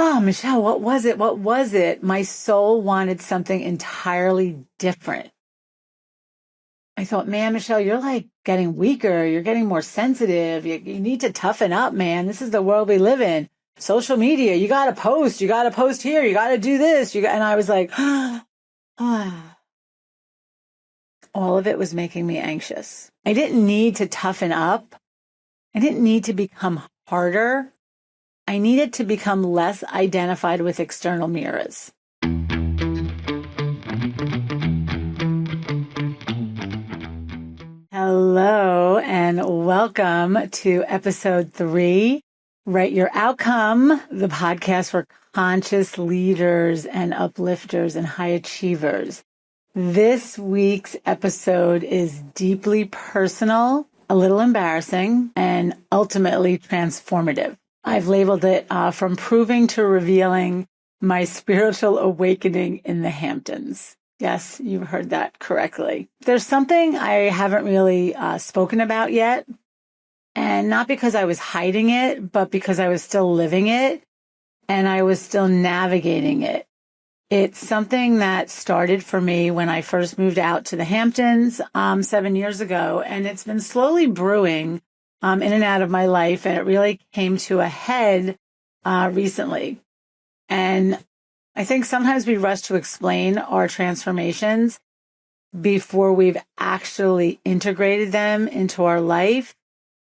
Oh, Michelle, what was it? What was it? My soul wanted something entirely different. I thought, man, Michelle, you're like getting weaker. You're getting more sensitive. You need to toughen up, man. This is the world we live in. Social media, you got to post. You got to post here. You got to do this. And I was like, all of it was making me anxious. I didn't need to toughen up. I didn't need to become harder. I needed to become less identified with external mirrors. Hello and welcome to episode 3, Write Your Outcome, the podcast for conscious leaders and uplifters and high achievers. This week's episode is deeply personal, a little embarrassing, and ultimately transformative. I've labeled it from proving to revealing my spiritual awakening in the Hamptons. Yes, you heard that correctly. There's something I haven't really spoken about yet, and not because I was hiding it, but because I was still living it and I was still navigating it. It's something that started for me when I first moved out to the Hamptons 7 years ago, and it's been slowly brewing in and out of my life, and it really came to a head recently. And I think sometimes we rush to explain our transformations before we've actually integrated them into our life.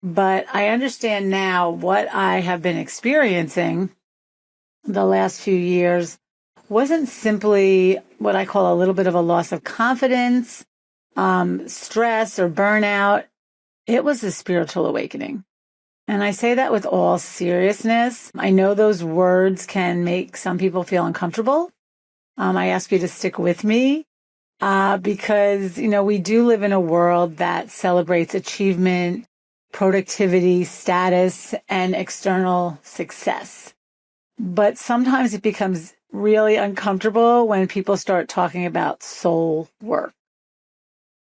But I understand now what I have been experiencing the last few years wasn't simply what I call a little bit of a loss of confidence, stress or burnout. It was a spiritual awakening. And I say that with all seriousness. I know those words can make some people feel uncomfortable. I ask you to stick with me because, we do live in a world that celebrates achievement, productivity, status, and external success. But sometimes it becomes really uncomfortable when people start talking about soul work.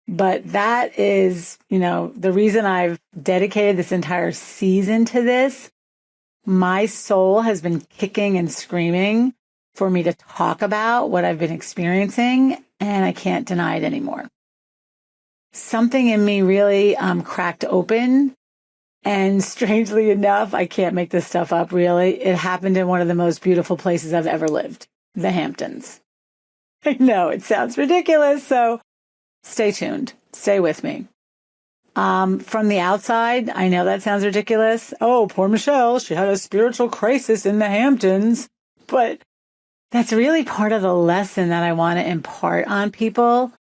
But that is, the reason I've dedicated this entire season to this. My soul has been kicking and screaming for me to talk about what I've been experiencing, and I can't deny it anymore. Something in me really cracked open, and strangely enough, I can't make this stuff up, really. It happened in one of the most beautiful places I've ever lived, the Hamptons. I know, it sounds ridiculous, so stay tuned. Stay with me. From the outside, I know that sounds ridiculous. Oh, poor Michelle. She had a spiritual crisis in the Hamptons. But that's really part of the lesson that I want to impart on people.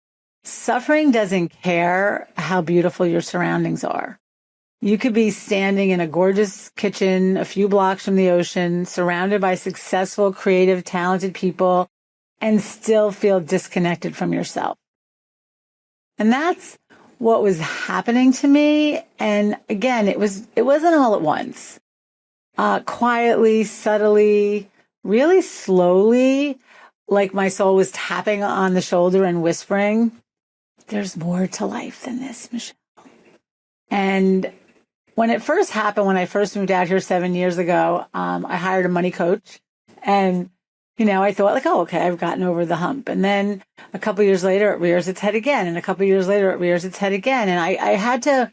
Suffering doesn't care how beautiful your surroundings are. You could be standing in a gorgeous kitchen a few blocks from the ocean, surrounded by successful, creative, talented people, and still feel disconnected from yourself. And that's what was happening to me. And again, it wasn't all at once. Quietly, subtly, really slowly, like my soul was tapping on the shoulder and whispering, there's more to life than this, Michelle. And when it first happened, when I first moved out here 7 years ago, I hired a money coach, and I thought like, oh, okay, I've gotten over the hump. And then a couple of years later, it rears its head again. And a couple of years later, it rears its head again. And I had to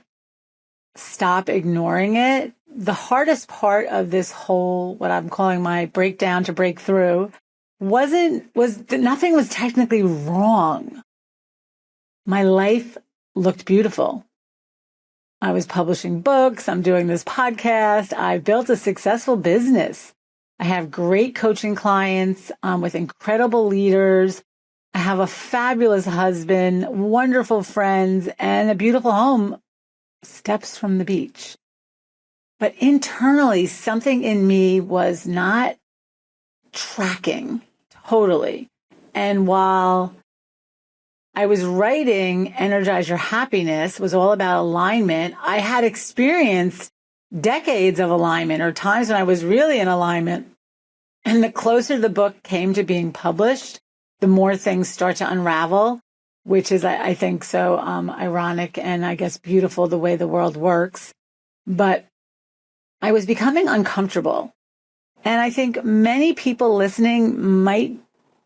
stop ignoring it. The hardest part of this whole, what I'm calling my breakdown to breakthrough, was that nothing was technically wrong. My life looked beautiful. I was publishing books. I'm doing this podcast. I built a successful business. I have great coaching clients with incredible leaders. I have a fabulous husband, wonderful friends, and a beautiful home steps from the beach. But internally, something in me was not tracking totally. And while I was writing Energize Your Happiness, was all about alignment, I had experienced decades of alignment or times when I was really in alignment. And the closer the book came to being published, the more things start to unravel, which is, I think, so ironic and I guess beautiful the way the world works. But I was becoming uncomfortable And I think many people listening might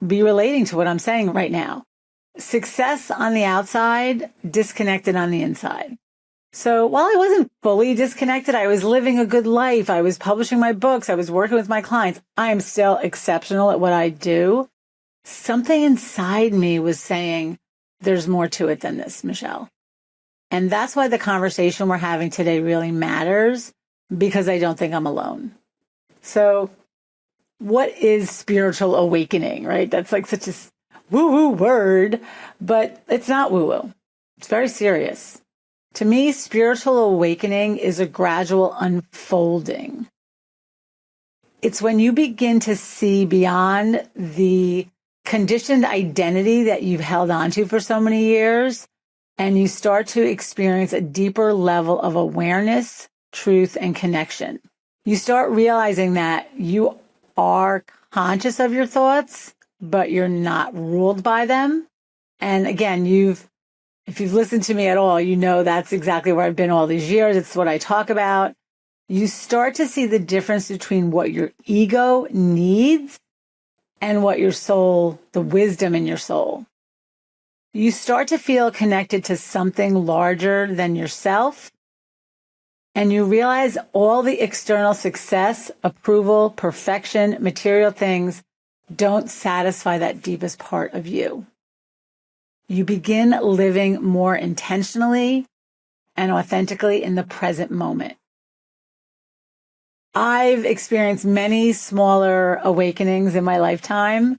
be relating to what I'm saying right now. Success on the outside, disconnected on the inside. So while I wasn't fully disconnected, I was living a good life. I was publishing my books. I was working with my clients. I am still exceptional at what I do. Something inside me was saying, there's more to it than this, Michele. And that's why the conversation we're having today really matters, because I don't think I'm alone. So what is spiritual awakening, right? That's like such a woo-woo word, but it's not woo-woo. It's very serious. To me, spiritual awakening is a gradual unfolding. It's when you begin to see beyond the conditioned identity that you've held onto for so many years, and you start to experience a deeper level of awareness, truth, and connection. You start realizing that you are conscious of your thoughts, but you're not ruled by them. And again, if you've listened to me at all, you know that's exactly where I've been all these years. It's what I talk about. You start to see the difference between what your ego needs and what your soul, the wisdom in your soul. You start to feel connected to something larger than yourself. And you realize all the external success, approval, perfection, material things don't satisfy that deepest part of you. You begin living more intentionally and authentically in the present moment. I've experienced many smaller awakenings in my lifetime.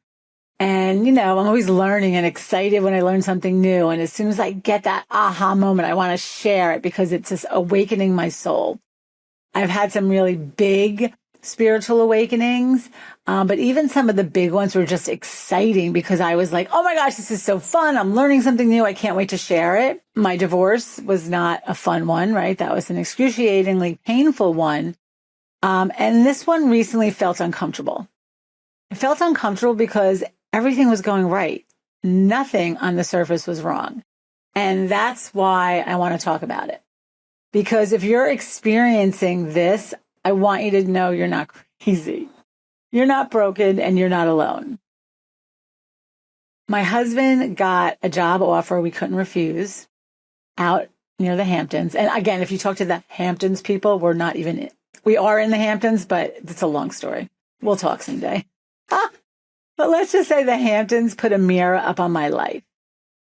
And, I'm always learning and excited when I learn something new. And as soon as I get that aha moment, I want to share it because it's just awakening my soul. I've had some really big spiritual awakenings. But even some of the big ones were just exciting because I was like, oh my gosh, this is so fun. I'm learning something new. I can't wait to share it. My divorce was not a fun one, right? That was an excruciatingly painful one. And this one recently felt uncomfortable. It felt uncomfortable because everything was going right. Nothing on the surface was wrong. And that's why I want to talk about it. Because if you're experiencing this, I want you to know you're not crazy. You're not broken and you're not alone. My husband got a job offer we couldn't refuse out near the Hamptons. And again, if you talk to the Hamptons people, we are in the Hamptons, but it's a long story. We'll talk someday. But let's just say the Hamptons put a mirror up on my life.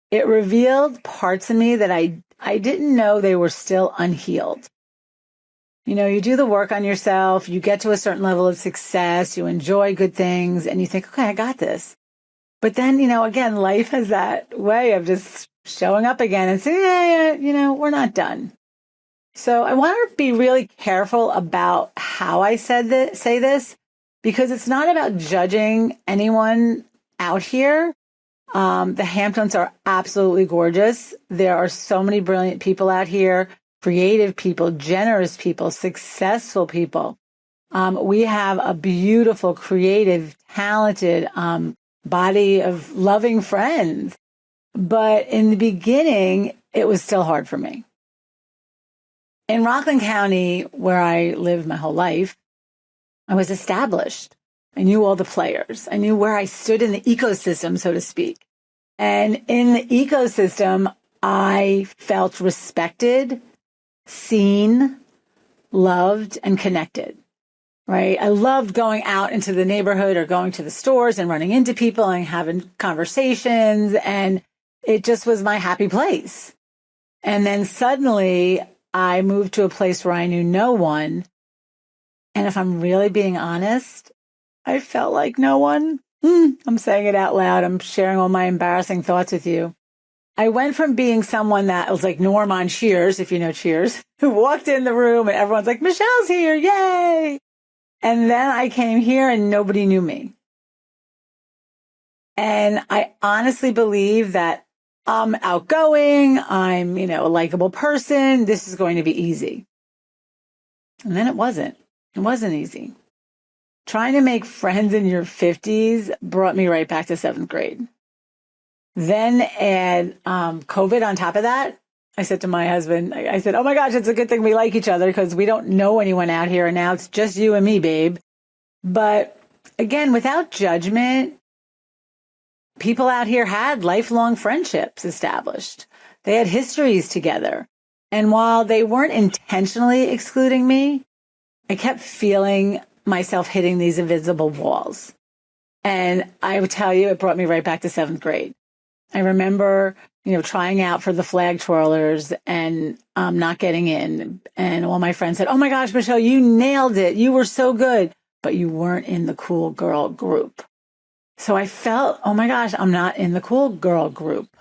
It revealed parts of me that I didn't know they were still unhealed. You do the work on yourself, you get to a certain level of success, you enjoy good things, and you think, okay, I got this. But then, again, life has that way of just showing up again and saying, we're not done. So I want to be really careful about how I say this, because it's not about judging anyone out here. The Hamptons are absolutely gorgeous. There are so many brilliant people out here. Creative people, generous people, successful people. We have a beautiful, creative, talented body of loving friends. But in the beginning, it was still hard for me. In Rockland County, where I lived my whole life, I was established. I knew all the players. I knew where I stood in the ecosystem, so to speak. And in the ecosystem, I felt respected, seen, loved, and connected, right? I loved going out into the neighborhood or going to the stores and running into people and having conversations. And it just was my happy place. And then suddenly I moved to a place where I knew no one. And if I'm really being honest, I felt like no one. I'm saying it out loud. I'm sharing all my embarrassing thoughts with you. I went from being someone that was like Norm on Cheers, if you know Cheers, who walked in the room and everyone's like, Michele's here, yay. And then I came here and nobody knew me. And I honestly believe that I'm outgoing, I'm, a likable person, this is going to be easy. And then it wasn't. It wasn't easy. Trying to make friends in your 50s brought me right back to 7th grade. Then add COVID on top of that. I said to my husband, I said, oh my gosh, it's a good thing we like each other because we don't know anyone out here. And now it's just you and me, babe. But again, without judgment, people out here had lifelong friendships established. They had histories together. And while they weren't intentionally excluding me, I kept feeling myself hitting these invisible walls. And I would tell you, it brought me right back to 7th grade. I remember, trying out for the flag twirlers and not getting in. And all my friends said, "Oh my gosh, Michele, you nailed it. You were so good, but you weren't in the cool girl group." So I felt, oh my gosh, I'm not in the cool girl group.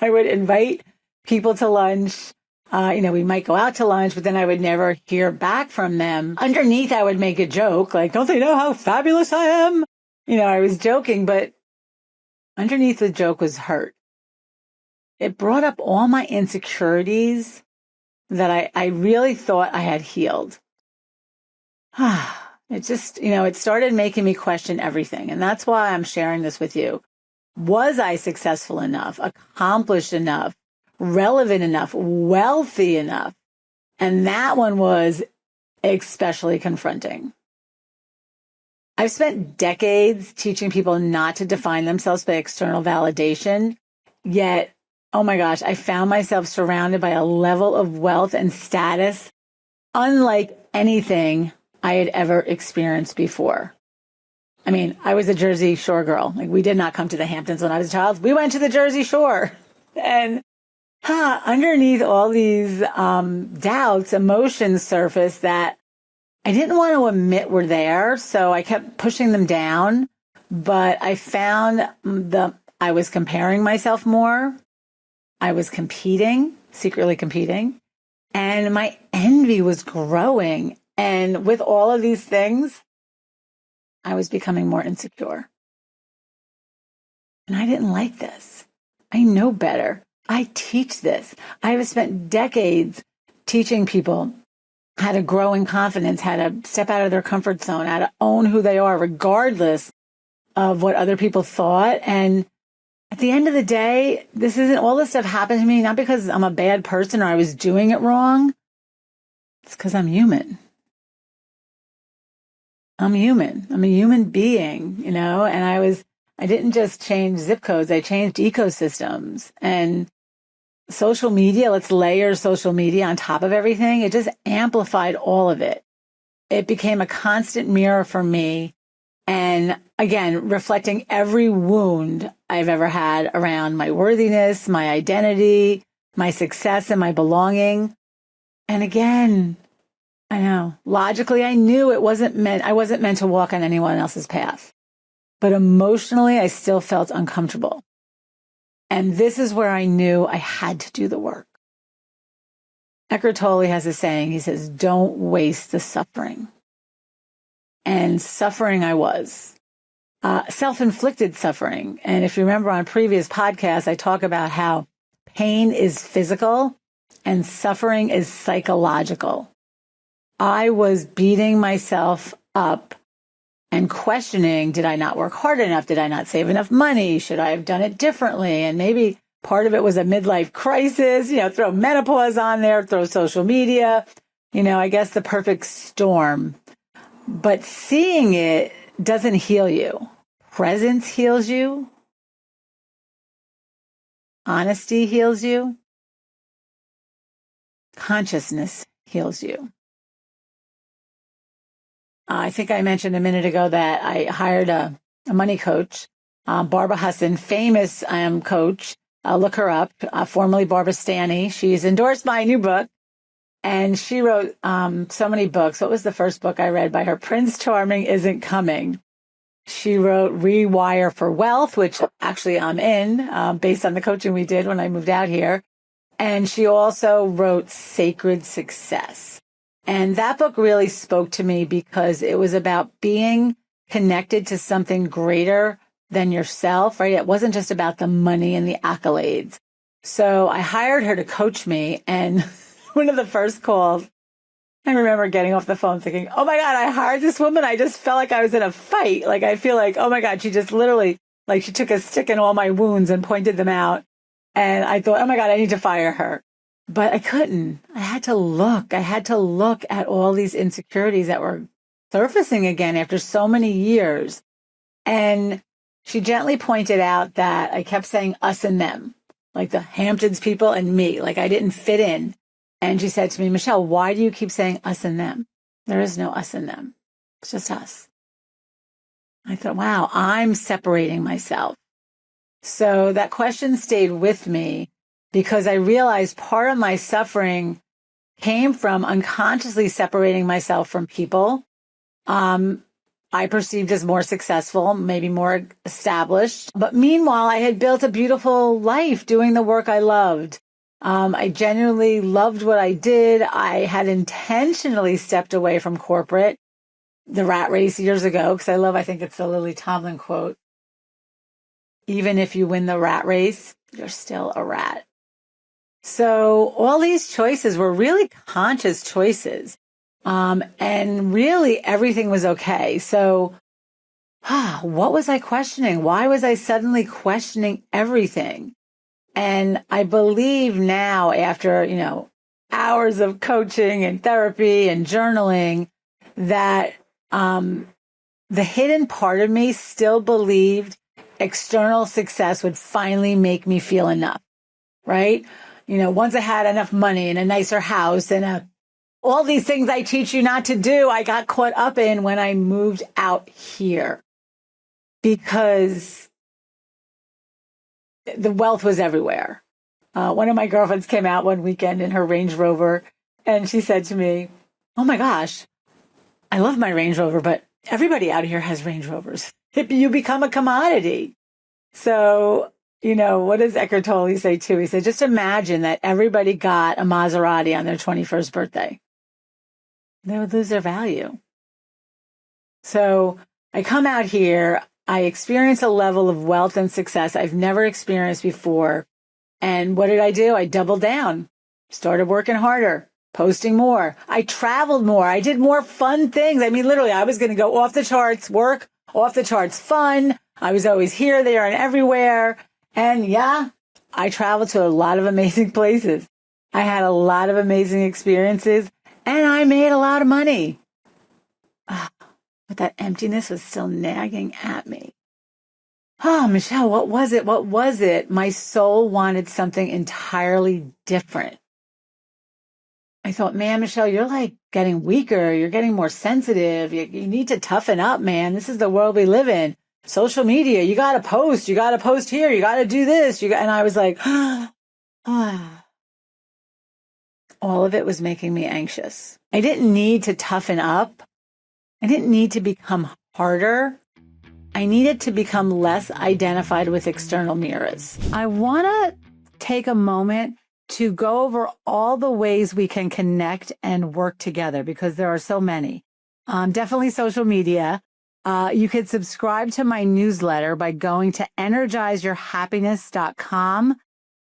I would invite people to lunch. We might go out to lunch, but then I would never hear back from them. Underneath, I would make a joke, like, "Don't they know how fabulous I am?" I was joking, but underneath the joke was hurt. It brought up all my insecurities that I really thought I had healed. It just, it started making me question everything. And that's why I'm sharing this with you. Was I successful enough, accomplished enough, relevant enough, wealthy enough? And that one was especially confronting. I've spent decades teaching people not to define themselves by external validation. Yet, oh my gosh, I found myself surrounded by a level of wealth and status unlike anything I had ever experienced before. I mean, I was a Jersey Shore girl. Like, we did not come to the Hamptons when I was a child. We went to the Jersey Shore. And underneath all these doubts, emotions surfaced that I didn't want to admit were there. So I kept pushing them down. But I found I was comparing myself more. I was competing, secretly competing. And my envy was growing. And with all of these things, I was becoming more insecure. And I didn't like this. I know better. I teach this. I have spent decades teaching people how to grow in confidence, how to step out of their comfort zone, how to own who they are, regardless of what other people thought. And at the end of the day, all this stuff happened to me, not because I'm a bad person or I was doing it wrong. It's because I'm human. I'm human. I'm a human being, and I didn't just change zip codes. I changed ecosystems and social media. Let's layer social media on top of everything. It just amplified all of it. It became a constant mirror for me. And again, reflecting every wound I've ever had around my worthiness, my identity, my success, and my belonging. And again, I know, logically, I knew I wasn't meant to walk on anyone else's path. But emotionally, I still felt uncomfortable. And this is where I knew I had to do the work. Eckhart Tolle has a saying. He says, "Don't waste the suffering." And suffering I was. Self-inflicted suffering. And if you remember on previous podcasts, I talk about how pain is physical and suffering is psychological. I was beating myself up and questioning, did I not work hard enough? Did I not save enough money? Should I have done it differently? And maybe part of it was a midlife crisis, throw menopause on there, throw social media, I guess the perfect storm. But seeing it doesn't heal you. Presence heals you. Honesty heals you. Consciousness heals you. I think I mentioned a minute ago that I hired a money coach, Barbara Husson, famous coach. Look her up, formerly Barbara Stanny. She's endorsed my new book, and she wrote so many books. What was the first book I read by her? Prince Charming Isn't Coming. She wrote Rewire for Wealth, which actually I'm in, based on the coaching we did when I moved out here. And she also wrote Sacred Success. And that book really spoke to me because it was about being connected to something greater than yourself, right? It wasn't just about the money and the accolades. So I hired her to coach me. And one of the first calls, I remember getting off the phone thinking, oh my God, I hired this woman. I just felt like I was in a fight. Like, I feel like, oh my God, she just literally, like, she took a stick in all my wounds and pointed them out. And I thought, oh my God, I need to fire her. But I couldn't. I had to look at all these insecurities that were surfacing again after so many years. And she gently pointed out that I kept saying us and them, like the Hamptons people and me, like I didn't fit in. And she said to me, Michele, why do you keep saying us and them? There is no us and them. It's just us. I thought, wow, I'm separating myself. So that question stayed with me because I realized part of my suffering came from unconsciously separating myself from people I perceived as more successful, maybe more established. But meanwhile, I had built a beautiful life doing the work I loved. I genuinely loved what I did. I had intentionally stepped away from corporate, the rat race years ago, because I think it's the Lily Tomlin quote. Even if you win the rat race, you're still a rat. So all these choices were really conscious choices. And really everything was okay. So, what was I questioning? Why was I suddenly questioning everything? And I believe now after, hours of coaching and therapy and journaling that, the hidden part of me still believed external success would finally make me feel enough, right? Once I had enough money and a nicer house and all these things I teach you not to do, I got caught up in when I moved out here because the wealth was everywhere. One of my girlfriends came out one weekend in her Range Rover and she said to me, oh my gosh, I love my Range Rover, but everybody out here has Range Rovers. You become a commodity. So, what does Eckhart Tolle say too? He said, just imagine that everybody got a Maserati on their 21st birthday. They would lose their value. So I come out here, I experience a level of wealth and success I've never experienced before. And what did I do? I doubled down, started working harder, posting more. I traveled more. I did more fun things. I mean, literally, I was going to go off the charts work, off the charts fun. I was always here, there, and everywhere. And yeah, I traveled to a lot of amazing places. I had a lot of amazing experiences. And I made a lot of money. But that emptiness was still nagging at me. Oh, Michele, what was it? What was it? My soul wanted something entirely different. I thought, man, Michele, you're like getting weaker. You're getting more sensitive. You need to toughen up, man. This is the world we live in. Social media, you got to post. You got to post here. You got to do this. And I was like, all of it was making me anxious. I didn't need to toughen up. I didn't need to become harder. I needed to become less identified with external mirrors. I want to take a moment to go over all the ways we can connect and work together because there are so many. Definitely social media. You could subscribe to my newsletter by going to energizeyourhappiness.com,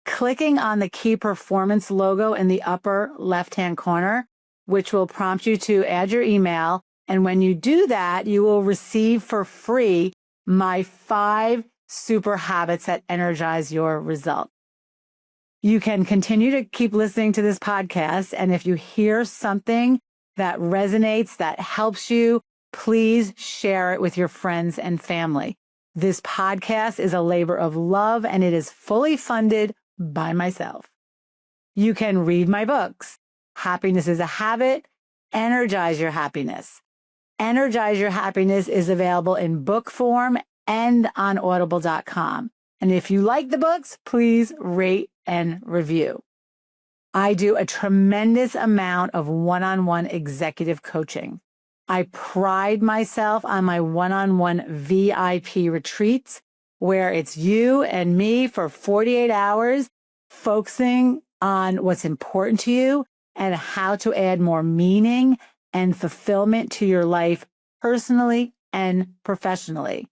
clicking on the key performance logo in the upper left-hand corner, which will prompt you to add your email. And when you do that, you will receive for free my 5 super habits that energize your result. You can continue to keep listening to this podcast. And if you hear something that resonates, that helps you, please share it with your friends and family. This podcast is a labor of love and it is fully funded by myself. You can read my books. Happiness is a Habit, Energize Your Happiness. Energize Your Happiness is available in book form and on audible.com. And if you like the books, please rate and review. I do a tremendous amount of one-on-one executive coaching. I pride myself on my one-on-one VIP retreats where it's you and me for 48 hours, focusing on what's important to you and how to add more meaning and fulfillment to your life personally and professionally.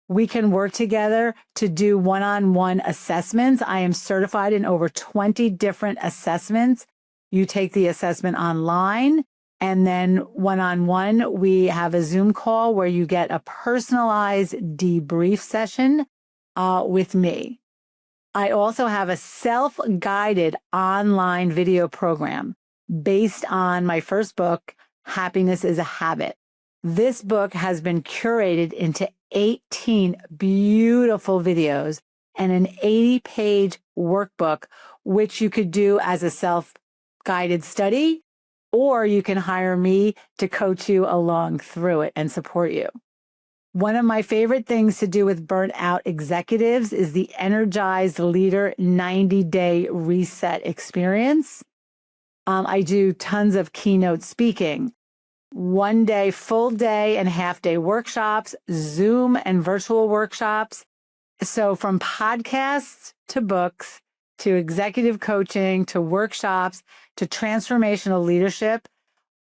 We can work together to do one-on-one assessments. I am certified in over 20 different assessments. You take the assessment online, and then one-on-one, we have a Zoom call where you get a personalized debrief session with me. I also have a self-guided online video program based on my first book, Happiness is a Habit. This book has been curated into 18 beautiful videos and an 80-page workbook, which you could do as a self-guided study, or you can hire me to coach you along through it and support you. One of my favorite things to do with burnt out executives is the Energized Leader 90-day reset experience. I do tons of keynote speaking, 1 day, full day and half day workshops, Zoom and virtual workshops. So from podcasts to books, to executive coaching, to workshops, to transformational leadership,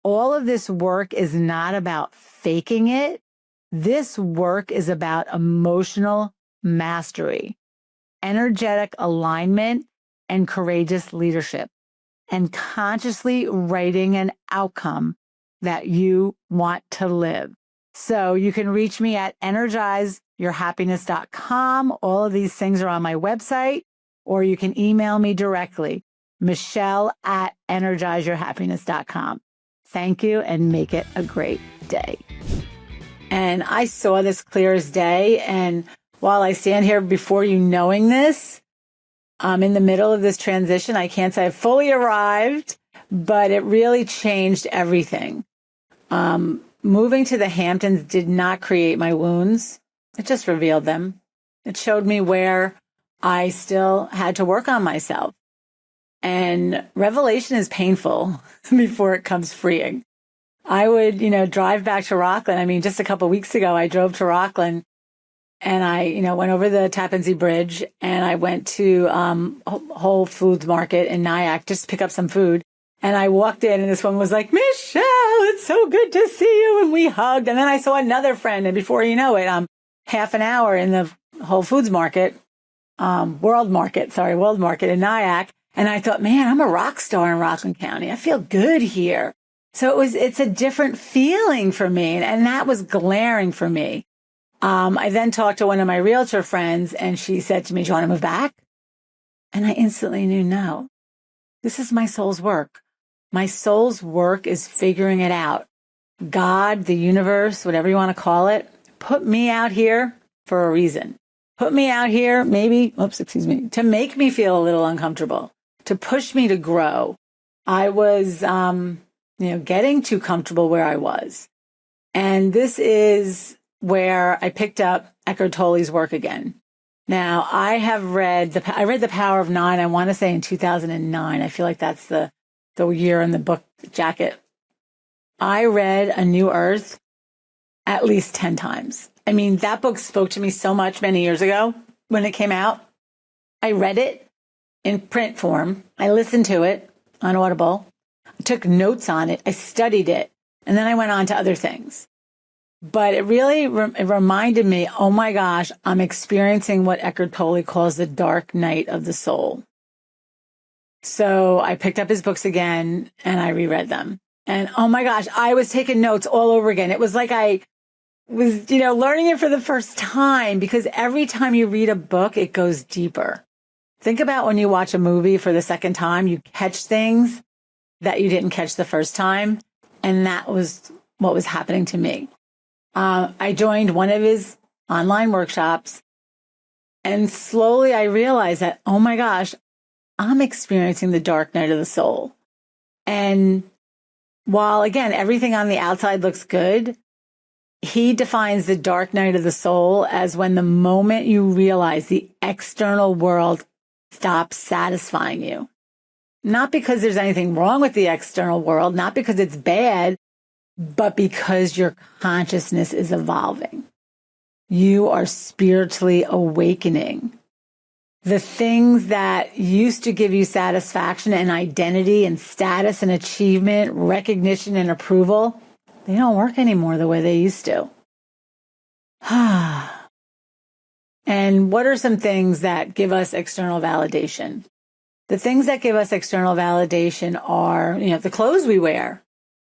all of this work is not about faking it. This work is about emotional mastery, energetic alignment, and courageous leadership, and consciously writing an outcome that you want to live. So you can reach me at energizeyourhappiness.com. All of these things are on my website, or you can email me directly, Michele@energizeyourhappiness.com. Thank you, and make it a great day. And I saw this clear as day. And while I stand here before you knowing this, I'm in the middle of this transition. I can't say I've fully arrived, but it really changed everything. Moving to the Hamptons did not create my wounds. It just revealed them. It showed me where I still had to work on myself. And revelation is painful before it comes freeing. I would, drive back to Rockland. I mean, just a couple of weeks ago, I drove to Rockland and I, went over the Tappan Zee Bridge and I went to Whole Foods Market in Nyack just to pick up some food. And I walked in and this woman was like, Michele, it's so good to see you. And we hugged. And then I saw another friend. And before you know it, half an hour in the Whole Foods Market, World Market in Nyack. And I thought, man, I'm a rock star in Rockland County. I feel good here. So it's a different feeling for me. And that was glaring for me. I then talked to one of my realtor friends and she said to me, do you want to move back? And I instantly knew, no, this is my soul's work. My soul's work is figuring it out. God, the universe, whatever you want to call it, put me out here for a reason. Put me out here, to make me feel a little uncomfortable, to push me to grow. I was, getting too comfortable where I was. And this is where I picked up Eckhart Tolle's work again. Now, I read The Power of Nine, I want to say in 2009. I feel like that's the year in the book jacket. I read A New Earth at least 10 times. I mean, that book spoke to me so much many years ago when it came out. I read it in print form. I listened to it on Audible. I took notes on it. I studied it. And then I went on to other things. But it really it reminded me, oh my gosh, I'm experiencing what Eckhart Tolle calls the dark night of the soul. So I picked up his books again and I reread them. And oh my gosh, I was taking notes all over again. It was like I was, learning it for the first time, because every time you read a book, it goes deeper. Think about when you watch a movie for the second time, you catch things that you didn't catch the first time. And that was what was happening to me. I joined one of his online workshops and slowly I realized that, oh my gosh, I'm experiencing the dark night of the soul. And while, again, everything on the outside looks good, he defines the dark night of the soul as when the moment you realize the external world stops satisfying you. Not because there's anything wrong with the external world, not because it's bad, but because your consciousness is evolving. You are spiritually awakening. The things that used to give you satisfaction and identity and status and achievement, recognition and approval, they don't work anymore the way they used to. And what are some things that give us external validation? The things that give us external validation are, the clothes we wear,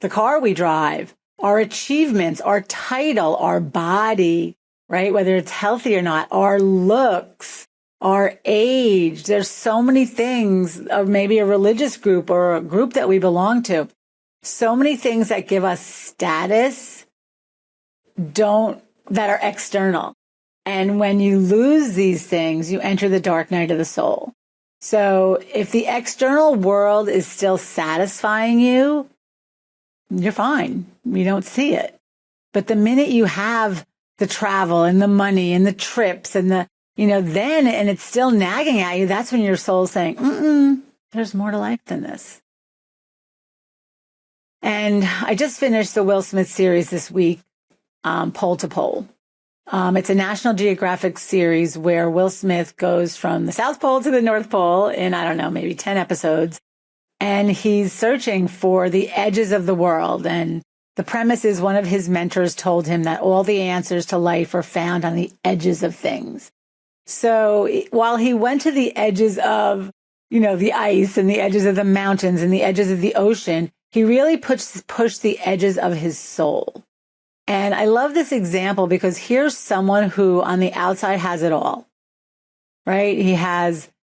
the car we drive, our achievements, our title, our body, right? Whether it's healthy or not, our looks, our age. There's so many things, or maybe a religious group or a group that we belong to. So many things that give us status that are external. And when you lose these things, you enter the dark night of the soul. So if the external world is still satisfying you, you're fine. You don't see it. But the minute you have the travel and the money and the trips and then, and it's still nagging at you, that's when your soul's saying, there's more to life than this. And I just finished the Will Smith series this week, Pole to Pole. It's a National Geographic series where Will Smith goes from the South Pole to the North Pole in, I don't know, maybe 10 episodes. And he's searching for the edges of the world. And the premise is one of his mentors told him that all the answers to life are found on the edges of things. So while he went to the edges of, the ice and the edges of the mountains and the edges of the ocean, he really pushed the edges of his soul. And I love this example because here's someone who on the outside has it all, right?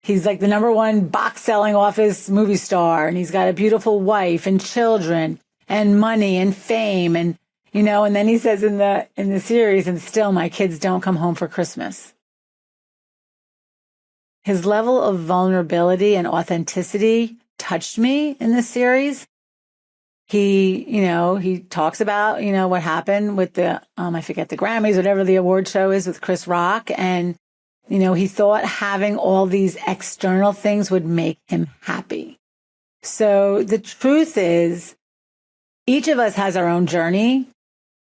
He's like the number one box selling office movie star, and he's got a beautiful wife and children and money and fame. And, and then he says in the series, and still my kids don't come home for Christmas. His level of vulnerability and authenticity touched me in this series. He talks about, what happened with the, I forget the Grammys, whatever the award show is with Chris Rock. And, he thought having all these external things would make him happy. So the truth is, each of us has our own journey.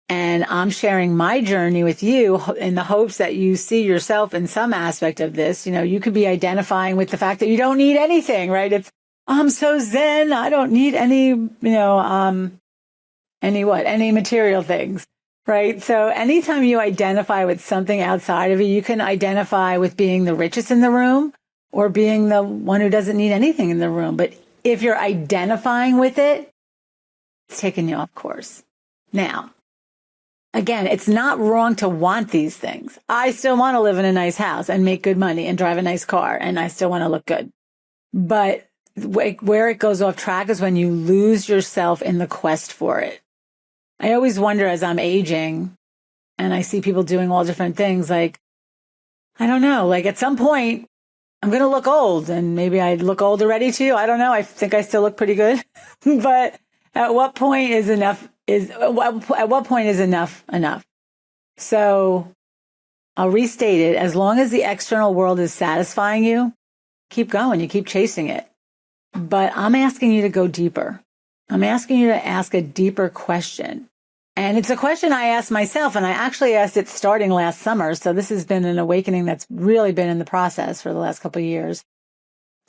And I'm sharing my journey with you in the hopes that you see yourself in some aspect of this. You could be identifying with the fact that you don't need anything, right? I'm so zen. I don't need any material things, right? So anytime you identify with something outside of you, you can identify with being the richest in the room or being the one who doesn't need anything in the room. But if you're identifying with it, it's taking you off course. Now, again, it's not wrong to want these things. I still want to live in a nice house and make good money and drive a nice car, and I still want to look good. But where it goes off track is when you lose yourself in the quest for it. I always wonder as I'm aging and I see people doing all different things, like, I don't know, like at some point I'm going to look old, and maybe I look old already too. I don't know. I think I still look pretty good. But at what point is enough enough? So I'll restate it. As long as the external world is satisfying you, keep going. You keep chasing it. But I'm asking you to go deeper. I'm asking you to ask a deeper question. And it's a question I asked myself, and I actually asked it starting last summer. So this has been an awakening that's really been in the process for the last couple of years.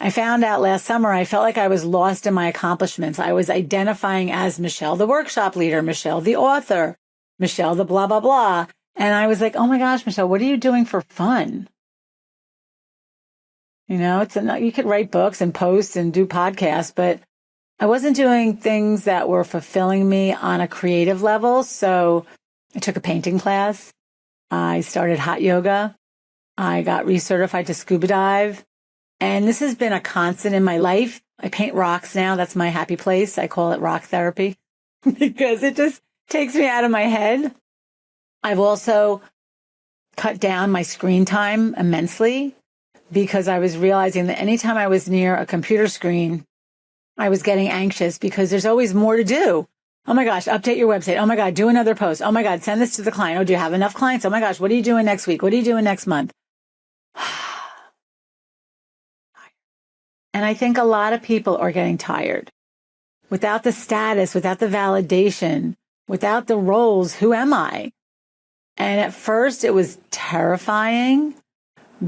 I found out last summer, I felt like I was lost in my accomplishments. I was identifying as Michele, the workshop leader, Michele, the author, Michele, the blah, blah, blah. And I was like, oh my gosh, Michele, what are you doing for fun? You could write books and post and do podcasts, but I wasn't doing things that were fulfilling me on a creative level. So I took a painting class. I started hot yoga. I got recertified to scuba dive. And this has been a constant in my life. I paint rocks now. That's my happy place. I call it rock therapy because it just takes me out of my head. I've also cut down my screen time immensely because I was realizing that anytime I was near a computer screen, I was getting anxious because there's always more to do. Oh my gosh, update your website. Oh my God, do another post. Oh my God, send this to the client. Oh, do you have enough clients? Oh my gosh, what are you doing next week? What are you doing next month? And I think a lot of people are getting tired. Without the status, without the validation, without the roles, who am I? And at first it was terrifying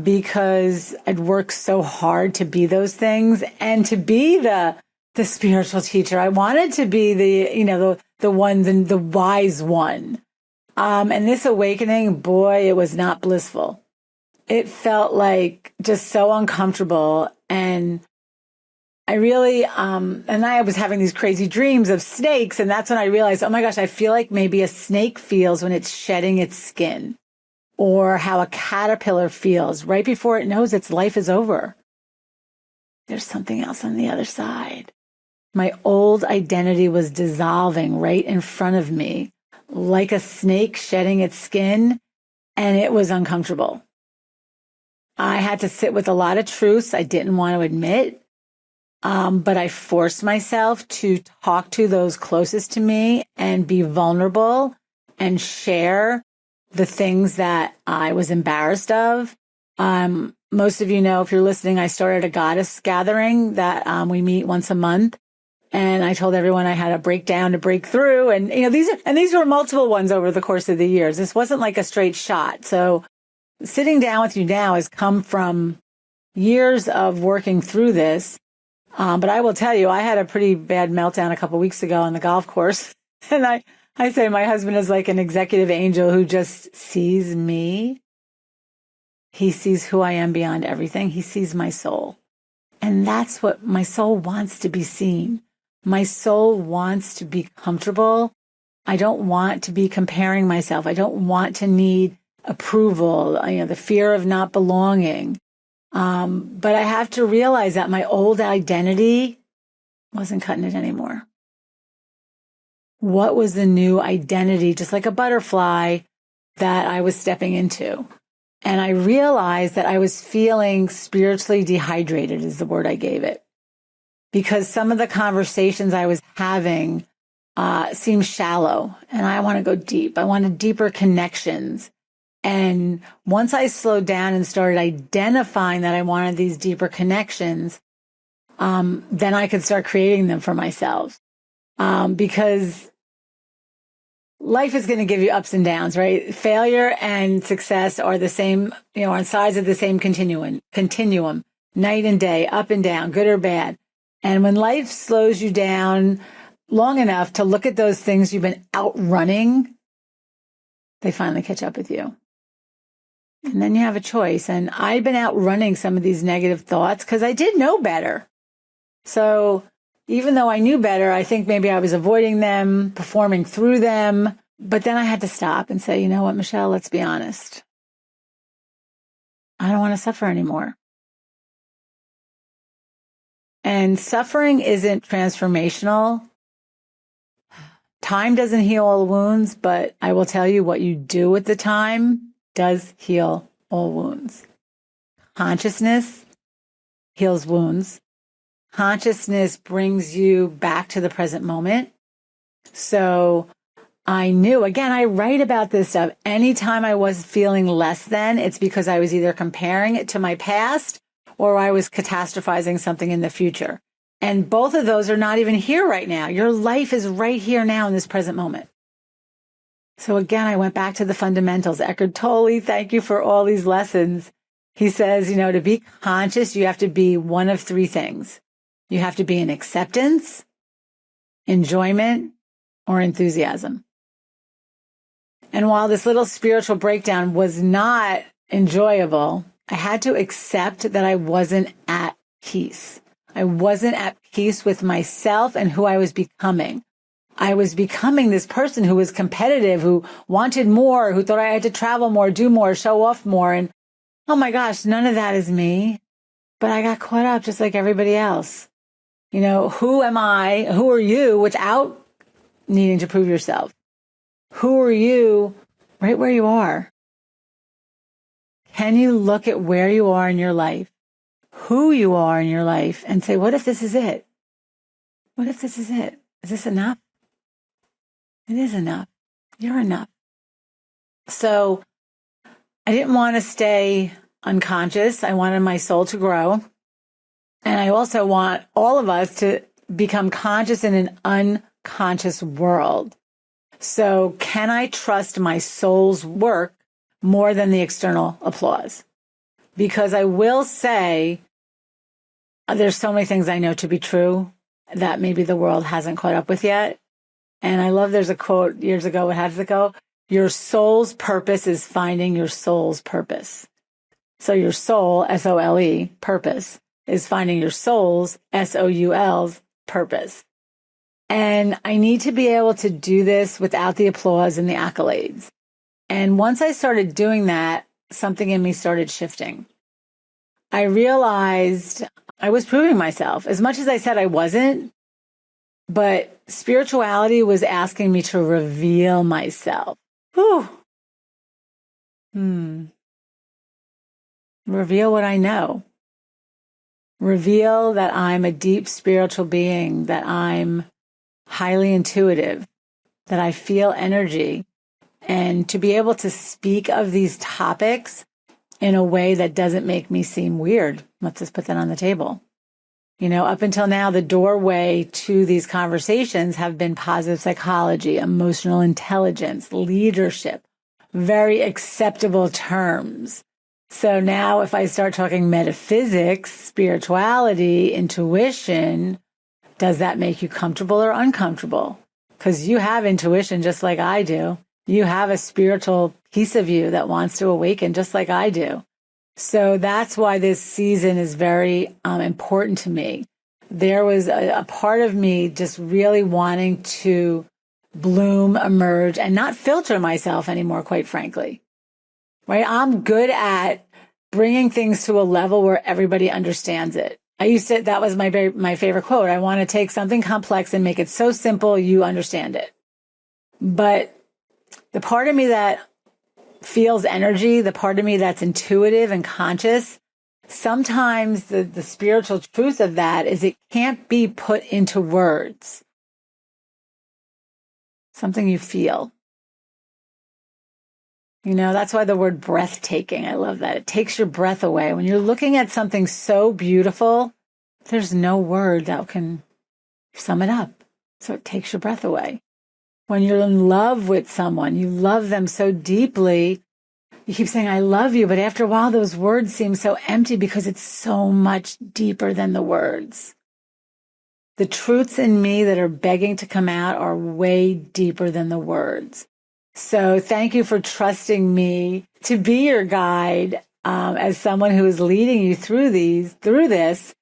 because I'd worked so hard to be those things and to be the spiritual teacher. I wanted to be the one, the wise one. And this awakening, boy, it was not blissful. It felt like just so uncomfortable. And I really, and I was having these crazy dreams of snakes. And that's when I realized, oh my gosh, I feel like maybe a snake feels when it's shedding its skin, or how a caterpillar feels right before it knows its life is over. There's something else on the other side. My old identity was dissolving right in front of me, like a snake shedding its skin, and it was uncomfortable. I had to sit with a lot of truths I didn't want to admit, but I forced myself to talk to those closest to me and be vulnerable and share the things that I was embarrassed of. Most of you know, if you're listening, I started a goddess gathering that we meet once a month. And I told everyone I had a breakdown to break through. And, these were multiple ones over the course of the years. This wasn't like a straight shot. So sitting down with you now has come from years of working through this. But I will tell you, I had a pretty bad meltdown a couple of weeks ago on the golf course. And I say my husband is like an executive angel who just sees me. He sees who I am beyond everything. He sees my soul. And that's what my soul wants to be seen. My soul wants to be comfortable. I don't want to be comparing myself. I don't want to need approval, the fear of not belonging. But I have to realize that my old identity wasn't cutting it anymore. What was the new identity, just like a butterfly, that I was stepping into? And I realized that I was feeling spiritually dehydrated is the word I gave it. Because some of the conversations I was having seemed shallow, and I want to go deep. I wanted deeper connections. And once I slowed down and started identifying that I wanted these deeper connections, then I could start creating them for myself. Because life is going to give you ups and downs, right? Failure and success are the same, on sides of the same continuum, night and day, up and down, good or bad. And when life slows you down long enough to look at those things you've been outrunning, they finally catch up with you. And then you have a choice. And I've been outrunning some of these negative thoughts because I did know better. So even though I knew better, I think maybe I was avoiding them, performing through them. But then I had to stop and say, you know what, Michele, let's be honest. I don't want to suffer anymore. And suffering isn't transformational. Time doesn't heal all wounds, but I will tell you what you do with the time does heal all wounds. Consciousness heals wounds. Consciousness brings you back to the present moment. So I knew, again, I write about this stuff. Anytime I was feeling less than, it's because I was either comparing it to my past or I was catastrophizing something in the future. And both of those are not even here right now. Your life is right here now in this present moment. So again, I went back to the fundamentals. Eckhart Tolle, thank you for all these lessons. He says, to be conscious, you have to be one of three things. You have to be in acceptance, enjoyment, or enthusiasm. And while this little spiritual breakdown was not enjoyable, I had to accept that I wasn't at peace. I wasn't at peace with myself and who I was becoming. I was becoming this person who was competitive, who wanted more, who thought I had to travel more, do more, show off more. And oh my gosh, none of that is me. But I got caught up just like everybody else. Who am I? Who are you without needing to prove yourself? Who are you right where you are? Can you look at where you are in your life, who you are in your life, and say, what if this is it? What if this is it? Is this enough? It is enough. You're enough. So I didn't want to stay unconscious. I wanted my soul to grow. And I also want all of us to become conscious in an unconscious world. So can I trust my soul's work more than the external applause? Because I will say there's so many things I know to be true that maybe the world hasn't caught up with yet. And I love there's a quote years ago. How does it go? Your soul's purpose is finding your soul's purpose. So your soul, S-O-L-E, purpose, is finding your soul's, S-O-U-L's, purpose. And I need to be able to do this without the applause and the accolades. And once I started doing that, something in me started shifting. I realized I was proving myself. As much as I said I wasn't, But spirituality was asking me to reveal myself. Whew. Reveal what I know. Reveal that I'm a deep spiritual being, that I'm highly intuitive, that I feel energy, and to be able to speak of these topics in a way that doesn't make me seem weird. Let's just put that on the table. Up until now, the doorway to these conversations have been positive psychology, emotional intelligence, leadership, very acceptable terms. So now if I start talking metaphysics, spirituality, intuition, does that make you comfortable or uncomfortable? Because you have intuition just like I do. You have a spiritual piece of you that wants to awaken just like I do. So that's why this season is very important to me. There was a part of me just really wanting to bloom, emerge, and not filter myself anymore, quite frankly. Right? I'm good at bringing things to a level where everybody understands it. That was my favorite quote. I want to take something complex and make it so simple you understand it. But the part of me that feels energy, the part of me that's intuitive and conscious, sometimes the spiritual truth of that is it can't be put into words. Something you feel. That's why the word breathtaking, I love that. It takes your breath away. When you're looking at something so beautiful, there's no word that can sum it up. So it takes your breath away. When you're in love with someone, you love them so deeply, you keep saying, I love you, but after a while, those words seem so empty because it's so much deeper than the words. The truths in me that are begging to come out are way deeper than the words. So thank you for trusting me to be your guide as someone who is leading you through this.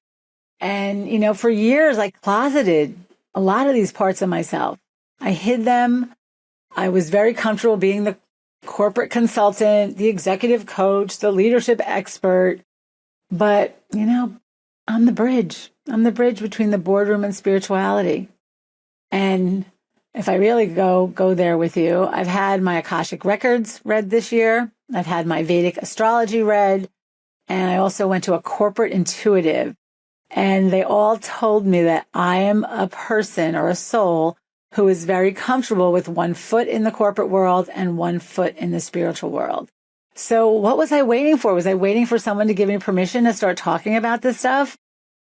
And, for years, I closeted a lot of these parts of myself. I hid them. I was very comfortable being the corporate consultant, the executive coach, the leadership expert. But, I'm the bridge. I'm the bridge between the boardroom and spirituality. And if I really go there with you, I've had my Akashic records read this year. I've had my Vedic astrology read. And I also went to a corporate intuitive. And they all told me that I am a person or a soul who is very comfortable with one foot in the corporate world and one foot in the spiritual world. So what was I waiting for? Was I waiting for someone to give me permission to start talking about this stuff?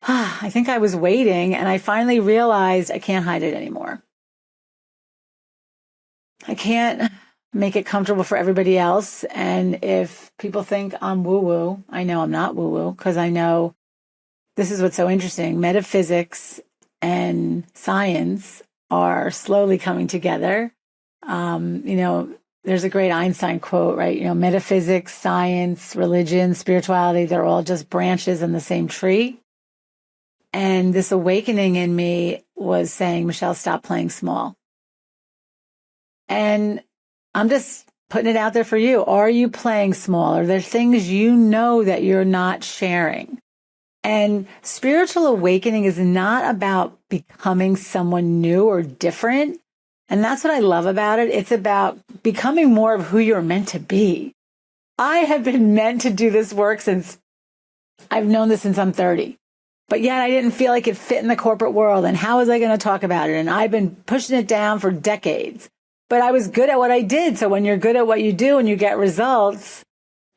I think I was waiting, and I finally realized I can't hide it anymore. I can't make it comfortable for everybody else. And if people think I'm woo-woo, I know I'm not woo-woo, because I know this is what's so interesting. Metaphysics and science are slowly coming together. There's a great Einstein quote, right? Metaphysics, science, religion, spirituality, they're all just branches in the same tree. And this awakening in me was saying, Michele, stop playing small. And I'm just putting it out there for you. Are you playing small? Are there things that you're not sharing? And spiritual awakening is not about becoming someone new or different. And that's what I love about it. It's about becoming more of who you're meant to be. I have been meant to do this work I've known this since I'm 30. But yet I didn't feel like it fit in the corporate world. And how was I going to talk about it? And I've been pushing it down for decades. But I was good at what I did. So when you're good at what you do and you get results,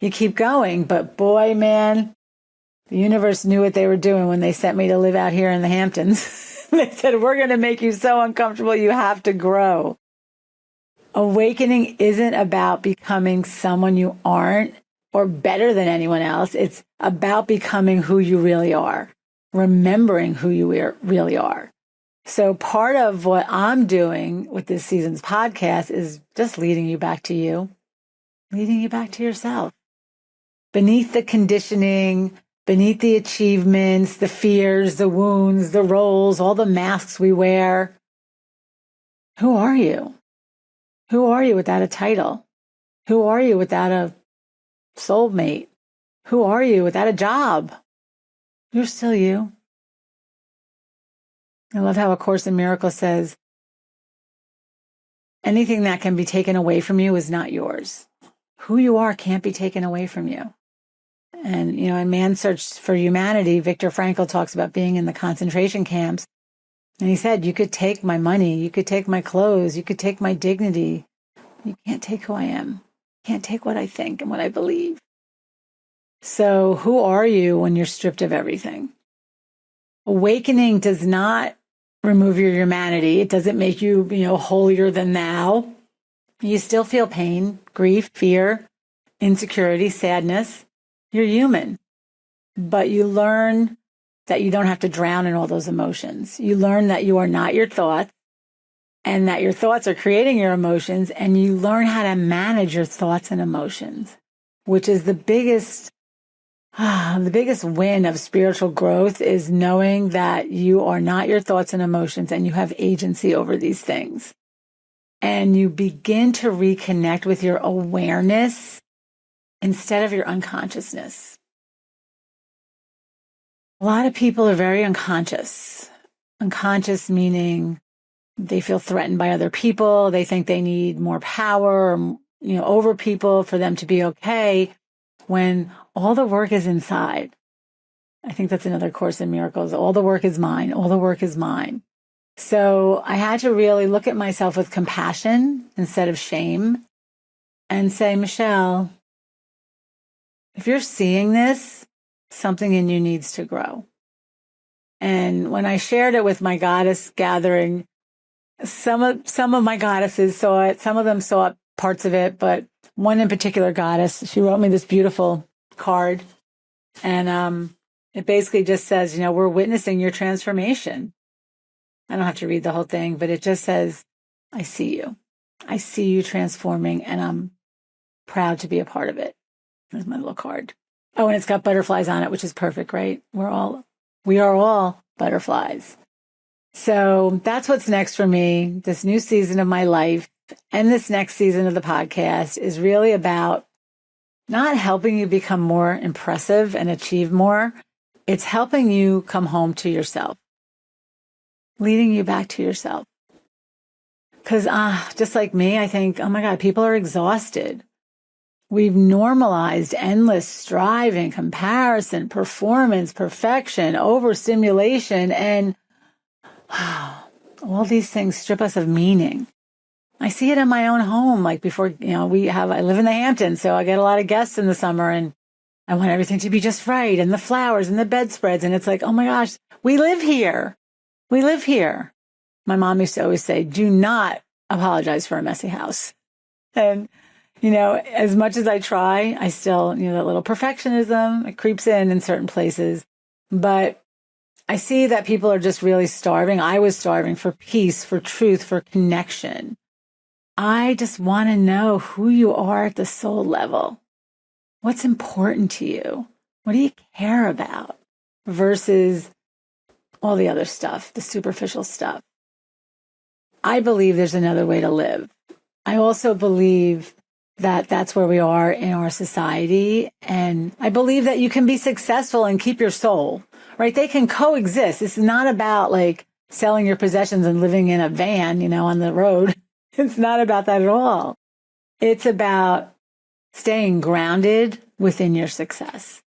you keep going. But boy, man, the universe knew what they were doing when they sent me to live out here in the Hamptons. They said, we're going to make you so uncomfortable, you have to grow. Awakening isn't about becoming someone you aren't or better than anyone else. It's about becoming who you really are, remembering who you really are. So part of what I'm doing with this season's podcast is just leading you back to you, leading you back to yourself. Beneath the conditioning, beneath the achievements, the fears, the wounds, the roles, all the masks we wear. Who are you? Who are you without a title? Who are you without a soulmate? Who are you without a job? You're still you. I love how A Course in Miracles says, anything that can be taken away from you is not yours. Who you are can't be taken away from you. And, in Man's Search for Humanity, Viktor Frankl talks about being in the concentration camps. And he said, you could take my money, you could take my clothes, you could take my dignity. You can't take who I am. You can't take what I think and what I believe. So who are you when you're stripped of everything? Awakening does not remove your humanity. It doesn't make you, holier than thou. You still feel pain, grief, fear, insecurity, sadness. You're human. But you learn that you don't have to drown in all those emotions. You learn that you are not your thoughts and that your thoughts are creating your emotions, and you learn how to manage your thoughts and emotions, which is the biggest win of spiritual growth, is knowing that you are not your thoughts and emotions and you have agency over these things. And you begin to reconnect with your awareness instead of your unconsciousness. A lot of people are very unconscious. Unconscious meaning they feel threatened by other people. They think they need more power, over people for them to be okay, when all the work is inside. I think that's another Course in Miracles. All the work is mine. All the work is mine. So I had to really look at myself with compassion instead of shame and say, Michele, if you're seeing this, something in you needs to grow. And when I shared it with my goddess gathering, some of my goddesses saw it. Some of them saw parts of it, but one in particular goddess, she wrote me this beautiful card. And it basically just says, we're witnessing your transformation. I don't have to read the whole thing, but it just says, I see you. I see you transforming, and I'm proud to be a part of it. There's my little card. Oh, and it's got butterflies on it, which is perfect, right? We are all butterflies. So that's what's next for me. This new season of my life and this next season of the podcast is really about not helping you become more impressive and achieve more. It's helping you come home to yourself, leading you back to yourself. Because just like me, I think, oh my God, people are exhausted. We've normalized endless striving, comparison, performance, perfection, overstimulation, and all these things strip us of meaning. I see it in my own home. Like before, I live in the Hamptons, so I get a lot of guests in the summer, and I want everything to be just right, and the flowers and the bedspreads. And it's like, oh my gosh, we live here. We live here. My mom used to always say, do not apologize for a messy house. And, as much as I try, I still, that little perfectionism, it creeps in certain places. But I see that people are just really starving. I was starving for peace, for truth, for connection. I just want to know who you are at the soul level. What's important to you? What do you care about? Versus all the other stuff, the superficial stuff. I believe there's another way to live. I also believe that that's where we are in our society. And I believe that you can be successful and keep your soul, right? They can coexist. It's not about like selling your possessions and living in a van, on the road. It's not about that at all. It's about staying grounded within your success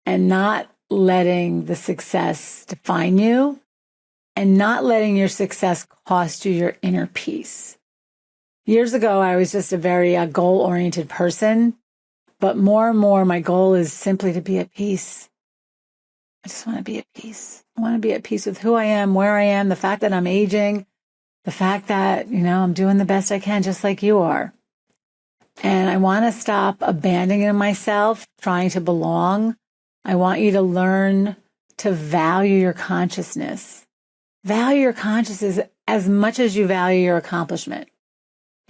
and not letting the success define you and not letting your success cost you your inner peace. Years ago, I was just a very goal-oriented person, but more and more my goal is simply to be at peace. I just want to be at peace. I want to be at peace with who I am, where I am, the fact that I'm aging, the fact that, I'm doing the best I can just like you are. And I want to stop abandoning myself, trying to belong. I want you to learn to value your consciousness. Value your consciousness as much as you value your accomplishment.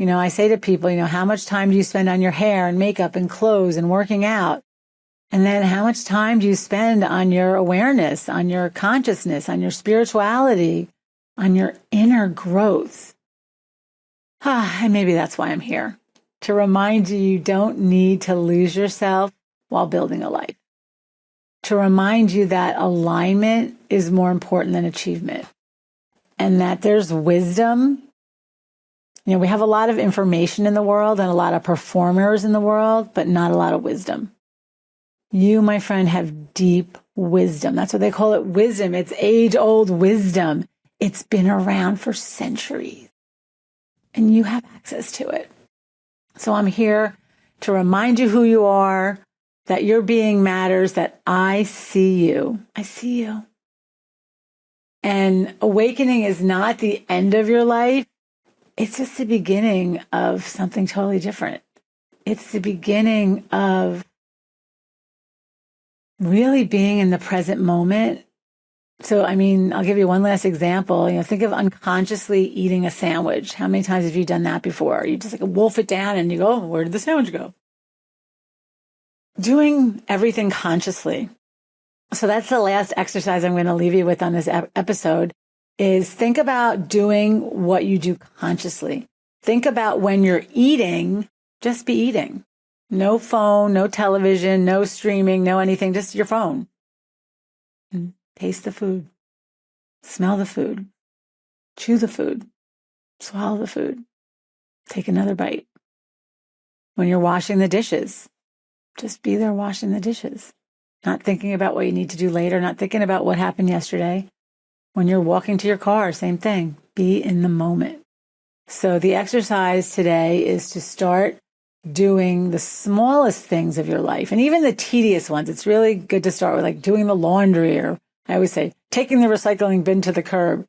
I say to people, how much time do you spend on your hair and makeup and clothes and working out? And then how much time do you spend on your awareness, on your consciousness, on your spirituality, on your inner growth? And maybe that's why I'm here, to remind you you don't need to lose yourself while building a life. To remind you that alignment is more important than achievement. and that there's wisdom. We have a lot of information in the world and a lot of performers in the world, but not a lot of wisdom. You, my friend, have deep wisdom. That's what they call it, wisdom. It's age-old wisdom. It's been around for centuries, and you have access to it. So I'm here to remind you who you are, that your being matters, that I see you. I see you. And awakening is not the end of your life. It's just the beginning of something totally different. It's the beginning of really being in the present moment. So, I'll give you one last example. Think of unconsciously eating a sandwich. How many times have you done that before? You just wolf it down and you go, oh, where did the sandwich go? Doing everything consciously. So that's the last exercise I'm going to leave you with on this episode is think about doing what you do consciously. Think about when you're eating, just be eating. No phone, no television, no streaming, no anything, just your phone. And taste the food, smell the food, chew the food, swallow the food, take another bite. When you're washing the dishes, just be there washing the dishes. Not thinking about what you need to do later, not thinking about what happened yesterday. When you're walking to your car, same thing. Be in the moment. So the exercise today is to start doing the smallest things of your life, and even the tedious ones. It's really good to start with doing the laundry, or I always say, taking the recycling bin to the curb.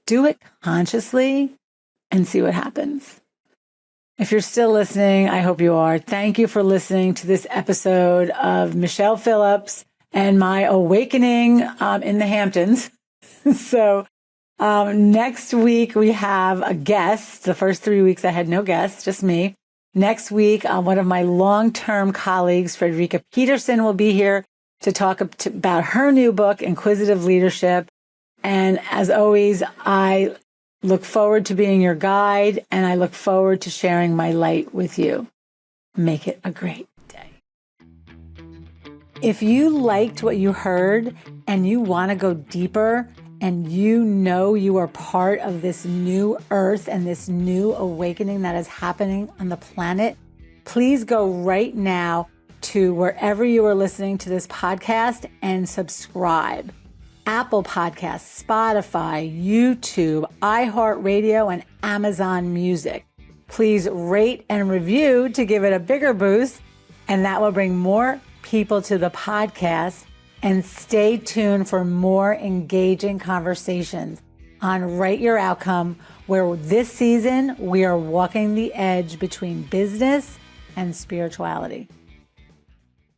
Do it consciously and see what happens. If you're still listening, I hope you are. Thank you for listening to this episode of Michele Phillips and my awakening in the Hamptons. So next week we have a guest. The first 3 weeks I had no guests, just me. Next week, one of my long-term colleagues, Frederica Peterson, will be here to talk about her new book, Inquisitive Leadership. And as always, I look forward to being your guide, and I look forward to sharing my light with you. Make it a great day. If you liked what you heard and you want to go deeper, and you are part of this new earth and this new awakening that is happening on the planet, please go right now to wherever you are listening to this podcast and subscribe. Apple Podcasts, Spotify, YouTube, iHeartRadio, and Amazon Music. Please rate and review to give it a bigger boost, and that will bring more people to the podcast. And stay tuned for more engaging conversations on Write Your Outcome, where this season we are walking the edge between business and spirituality.